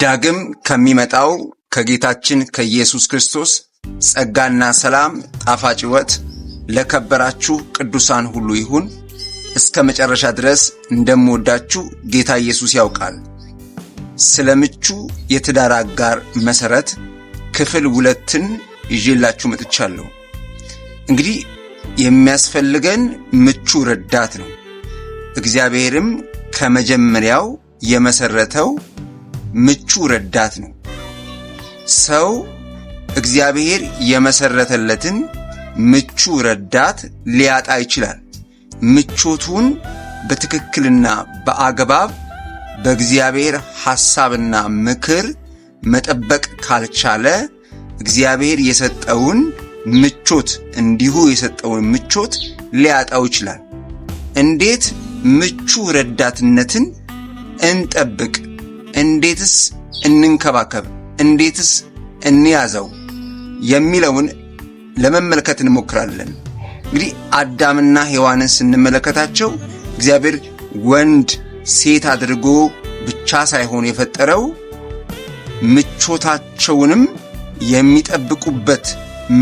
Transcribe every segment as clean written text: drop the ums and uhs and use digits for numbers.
ዳግም ከሚመጣው ከጌታችን ከኢየሱስ ክርስቶስ ጸጋና ሰላም ጣፋጭ ሕይወት ለከበራችሁ ቅዱሳን ሁሉ ይሁን። እስከ መጨረሻ ድረስ እንደምወዳችሁ ጌታ ኢየሱስ ያውቃል። ስለ ምቹ የትዳር አጋር መሰረት ክፍል 2ን ይዤላችሁ መጥቻለሁ። እንግዲህ የሚያስፈልገን ምቹ ረዳት ነው። እግዚአብሔርም ከመጀመሪያው የመሰረተው ምቹ ረዳት ነው። ሰው እግዚአብሔር የመሰረተለትን ምቹ ረዳት ሊያጣ ይችላል። ምቾቱን በትክክልና በአግባብ በእግዚአብሔር ሐሳብና ምክር መጠበቅ ካልቻለ እግዚአብሔር የሰጠውን ምቾት እንዲሁ የሰጠውን ምቾት ሊያጣው ይችላል። እንዴት ምቹ ረዳትነትን እንጠብቅ? እንዴትስ እንንከባከብ? እንዴትስ እንያዘው? የሚለውን ለመመልከት እንሞክራለን። እንግዲህ አዳምና ሔዋንን ስንመለከታቸው እግዚአብሔር ወንድ ሴት አድርጎ ብቻ ሳይሆን የፈጠረው ምቾታቸውንም የሚጠብቁበት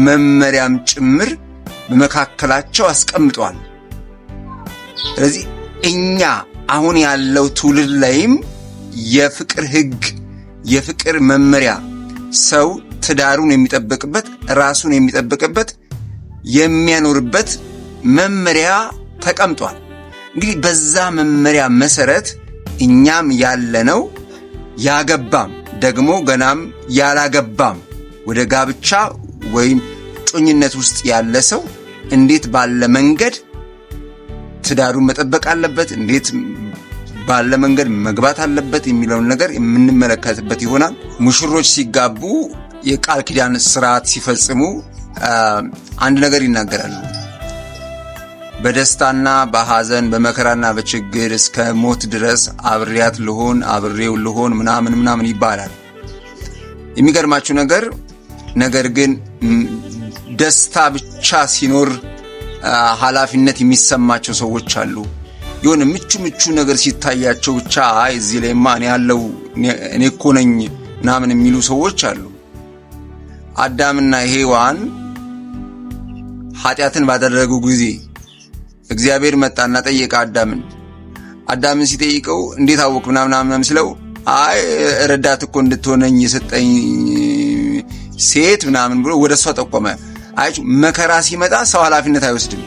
መመሪያም ጭምር በመካከላቸው አስቀምጧል። ስለዚህ እኛ አሁን ያለው ትውልድ ላይም የፍቅር ሕግ፣ የፍቅር መመሪያ ሰው ትዳሩን የሚጠብቅበት፣ ራሱን የሚጠብቅበት፣ የሚያኖርበት መመሪያ ተቀምጧል። እንግዲህ በዛ መመሪያ መሰረት እኛም ያለነው ያገባም ደግሞ ገናም ያላገባም ወደ ጋብቻ ወይም ጮኝነት ውስጥ ያለ ሰው እንዴት ባለ መንገድ ትዳሩን መጠበቅ አለበት፣ እንዴት ባለ መንገድ መግባት አለበት የሚለውን ነገር የምንመለከትበት ይሆናል። ሙሽሮች ሲጋቡ የቃል ኪዳን ስርዓት ሲፈጽሙ አንድ ነገር ይናገራሉ። በደስታና በሐዘን በመከራና በችግር እስከ ሞት ድረስ አብሬያት ልሆን አብሬው ልሆን ምናምን ይባላል። የሚገርማችሁ ነገር ግን ደስታ ብቻ ሲኖር ኃላፊነት የሚሰማቸው ሰዎች አሉ። የሆነ ምቹ ነገር ሲታያቸው ብቻ እዚህ ላይማ እኔ እኮ ነኝ ምናምን የሚሉ ሰዎች አሉ። አዳምና ሔዋን ኃጢአትን ባደረጉ ጊዜ እግዚአብሔር መጣና ጠየቀ አዳምን ሲጠይቀው እንዴት አወቅ ምናምን ሲለው ረዳት እኮ እንድትሆነኝ የሰጠኝ ሴት ምናምን ብሎ ወደሷ ጠቆመ። መከራ ሲመጣ ሰው ኃላፊነት አይወስድም።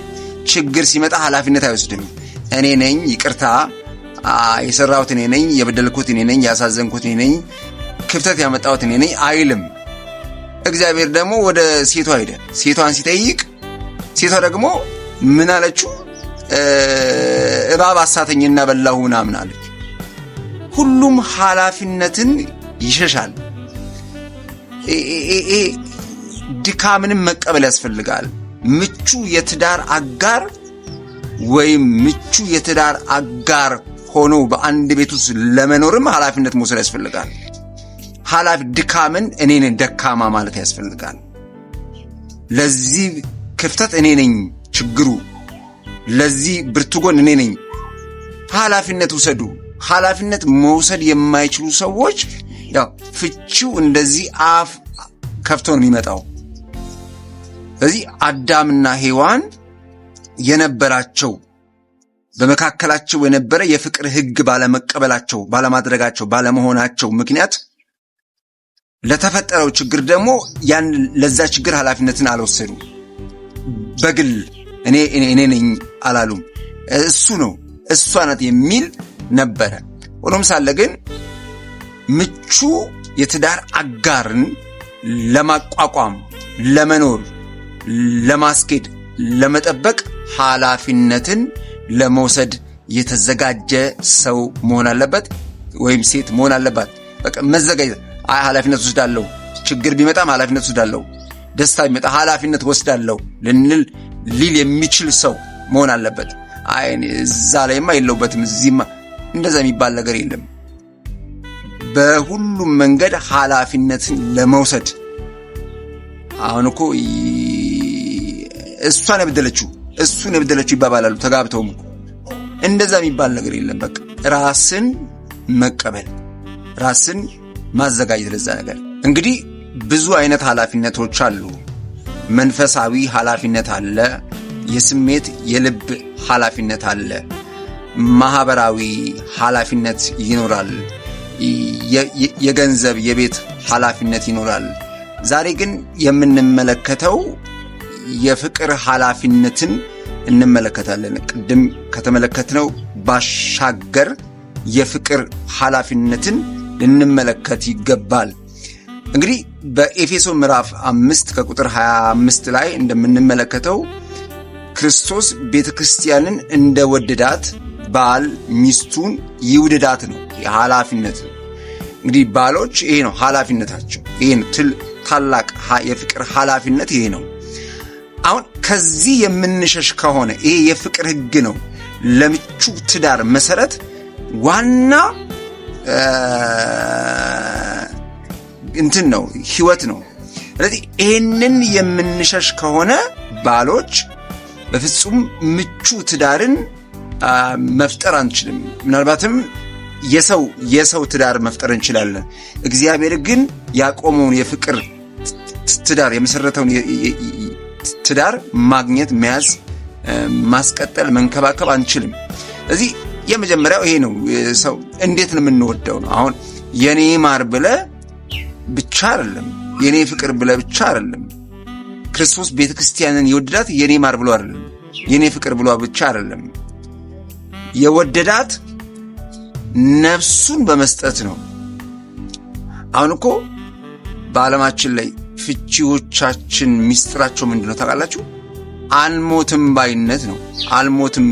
ችግር ሲመጣ ኃላፊነት አይወስድም። እኔ ነኝ ይቅርታ የሰራሁት እኔ ነኝ፣ የበደልኩት እኔ ነኝ፣ ያሳዘንኩት እኔ ነኝ፣ ክፍተት ያመጣሁት እኔ ነኝ አይልም። እግዚአብሔር ደግሞ ወደ ሴቷ ሄደ። ሴቷን ሲጠይቅ ሴቷ ደግሞ ምን አለችው? እባብ አሳተኝና በላሁ ምናምን አለች። ሁሉም ኃላፊነትን ይሸሻል። ድካምንም መቀበል ያስፈልጋል። ምቹ የትዳር አጋር ወይም ምቹ የትዳር አጋር ሆኖ በአንድ ቤት ውስጥ ለመኖርም ኃላፊነት መውሰድ ያስፈልጋል። ድካምን እኔ ነኝ ደካማ ማለት ያስፈልጋል። ለዚህ ክፍተት እኔ ነኝ ችግሩ፣ ለዚህ ብርቱ ጎን እኔ ነኝ። ኃላፊነት ውሰዱ። ኃላፊነት መውሰድ የማይችሉ ሰዎች ፍቺው እንደዚህ አፍ ከፍቶ ነው የሚመጣው። ስለዚህ አዳምና ሔዋን የነበራቸው በመካከላቸው የነበረ የፍቅር ሕግ ባለመቀበላቸው፣ ባለማድረጋቸው፣ ባለመሆናቸው ምክንያት ለተፈጠረው ችግር ደግሞ ለዛ ችግር ኃላፊነትን አልወሰዱ። በግል እኔ ነኝ አላሉም። እሱ ነው እሷ ናት የሚል ነበረ። ሆኖም ሳለ ግን ምቹ የትዳር አጋርን ለማቋቋም፣ ለመኖር፣ ለማስኬድ፣ ለመጠበቅ ኃላፊነትን ለመውሰድ የተዘጋጀ ሰው መሆን አለበት ወይም ሴት መሆን አለባት። በቃ መዘጋጀት። ኃላፊነት ወስዳለሁ፣ ችግር ቢመጣም ኃላፊነት ወስዳለሁ፣ ደስታ ቢመጣ ኃላፊነት ወስዳለሁ ሊል የሚችል ሰው መሆን አለበት። እዛ ላይማ የለውበትም፣ እዚህማ እንደዛ የሚባል ነገር የለም። በሁሉም መንገድ ኃላፊነትን ለመውሰድ አሁን እኮ እሷን የበደለችው ይባባላሉ ተጋብተውም። እንደዛ የሚባል ነገር የለም። በቃ ራስን መቀበል፣ ራስን ማዘጋጀት ለዛ ነገር። እንግዲህ ብዙ አይነት ኃላፊነቶች አሉ። መንፈሳዊ ኃላፊነት አለ፣ የስሜት የልብ ኃላፊነት አለ፣ ማህበራዊ ኃላፊነት ይኖራል፣ የገንዘብ የቤት ኃላፊነት ይኖራል። ዛሬ ግን የምንመለከተው የፍቅር ኃላፊነትን እንመለከታለን። ቅድም ከተመለከትነው ባሻገር የፍቅር ኃላፊነትን ልንመለከት ይገባል። እንግዲህ በኤፌሶን ምዕራፍ 5 ከቁጥር 25 ላይ እንደምንመለከተው ክርስቶስ ቤተክርስቲያንን እንደወደዳት ባል ሚስቱን ይውደዳት ነው የኃላፊነት። እንግዲህ ባሎች ይሄ ነው ኃላፊነታቸው። ይሄ ታላቅ የፍቅር ኃላፊነት ይሄ ነው። አሁን ከዚህ የምንሸሽ ከሆነ ይሄ የፍቅር ሕግ ነው ለምቹ ትዳር መሰረት ዋና ነው ህይወት ነው። ስለዚህ ይሄንን የምንሸሽ ከሆነ ባሎች በፍጹም ምቹ ትዳርን መፍጠር አንችልም። ምናልባትም የሰው ትዳር መፍጠር እንችላለን። እግዚአብሔር ግን ያቆመውን የፍቅር ትዳር የመሰረተውን ትዳር ማግኘት፣ መያዝ፣ ማስቀጠል፣ መንከባከብ አንችልም። ስለዚህ የመጀመሪያው ይሄ ነው። ሰው እንዴት ነው የምንወደው ነው። አሁን የኔ ማር ብለ ብቻ አይደለም፣ የኔ ፍቅር ብለ ብቻ አይደለም። ክርስቶስ ቤተክርስቲያንን የወደዳት የኔ ማር ብሎ አይደለም፣ የኔ ፍቅር ብሎ ብቻ አይደለም። የወደዳት ነፍሱን በመስጠት ነው። አሁን እኮ በዓለማችን ላይ ፍቺዎቻችን ሚስጥራቸው ምንድነው ታውቃላችሁ? አልሞትም ባይነት ነው። አልሞትም፣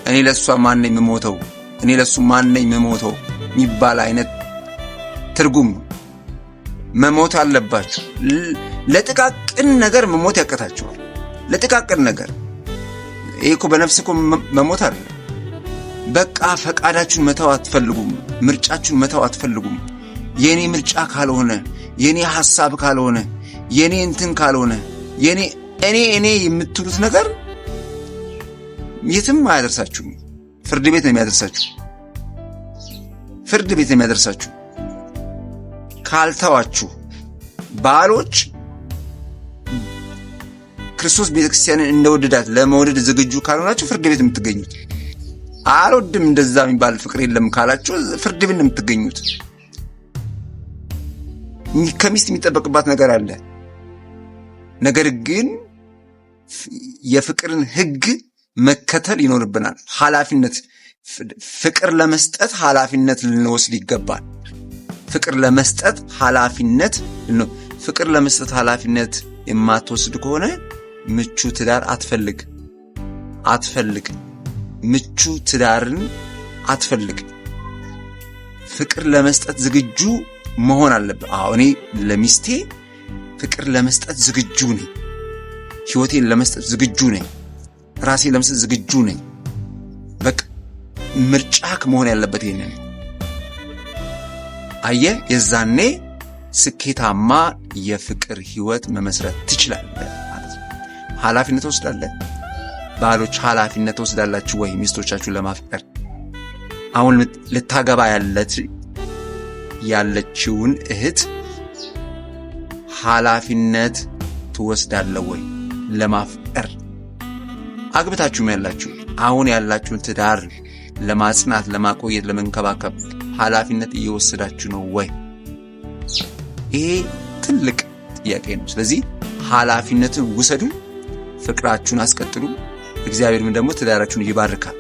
እኔ ለሷ ማን ነኝ የምሞተው፣ እኔ ለሱ ማን ነኝ የምሞተው የሚባል አይነት ትርጉም ነው። መሞት አለባችሁ። ለጥቃቅን ነገር መሞት ያቀታችኋል። ለጥቃቅን ነገር ይሄ እኮ በነፍስ እኮ መሞት አይደለም። በቃ ፈቃዳችሁን መተው አትፈልጉም። ምርጫችሁን መተው አትፈልጉም። የኔ ምርጫ ካልሆነ፣ የኔ ሐሳብ ካልሆነ፣ የኔ እንትን ካልሆነ፣ እኔ የምትሉት ነገር የትም አያደርሳችሁም። ፍርድ ቤት ነው የሚያደርሳችሁ። ፍርድ ቤት ነው የሚያደርሳችሁ ካልተዋችሁ። ባሎች ክርስቶስ ቤተክርስቲያንን እንደወደዳት ለመውደድ ዝግጁ ካልሆናችሁ ፍርድ ቤት የምትገኙት። አልወድም እንደዛ የሚባል ፍቅር የለም ካላችሁ ፍርድ ቤት ነው የምትገኙት። ከሚስት የሚጠበቅባት ነገር አለ። ነገር ግን የፍቅርን ሕግ መከተል ይኖርብናል። ኃላፊነት ፍቅር ለመስጠት ኃላፊነት ልንወስድ ይገባል። ፍቅር ለመስጠት ኃላፊነት የማትወስድ ከሆነ ምቹ ትዳር አትፈልግ። ምቹ ትዳርን አትፈልግ። ፍቅር ለመስጠት ዝግጁ መሆን አለብህ። እኔ ለሚስቴ ፍቅር ለመስጠት ዝግጁ ነኝ። ህይወቴን ለመስጠት ዝግጁ ነኝ። ራሴን ለመስጠት ዝግጁ ነኝ። በቃ ምርጫክ መሆን ያለበት ይሄንን አየህ። የዛኔ ስኬታማ የፍቅር ህይወት መመስረት ትችላለህ ማለት ነው። ኃላፊነት ወስዳለህ። ባሎች ኃላፊነት ወስዳላችሁ ወይ ሚስቶቻችሁን ለማፍቀር? አሁን ልታገባ ያለችውን እህት ኃላፊነት ትወስዳለህ ወይ ለማፍቀር? አግብታችሁም ያላችሁ አሁን ያላችሁን ትዳር ለማጽናት፣ ለማቆየት፣ ለመንከባከብ ኃላፊነት እየወሰዳችሁ ነው ወይ? ይሄ ትልቅ ጥያቄ ነው። ስለዚህ ኃላፊነትን ውሰዱ፣ ፍቅራችሁን አስቀጥሉ። እግዚአብሔርም ደግሞ ትዳራችሁን ይባርካል።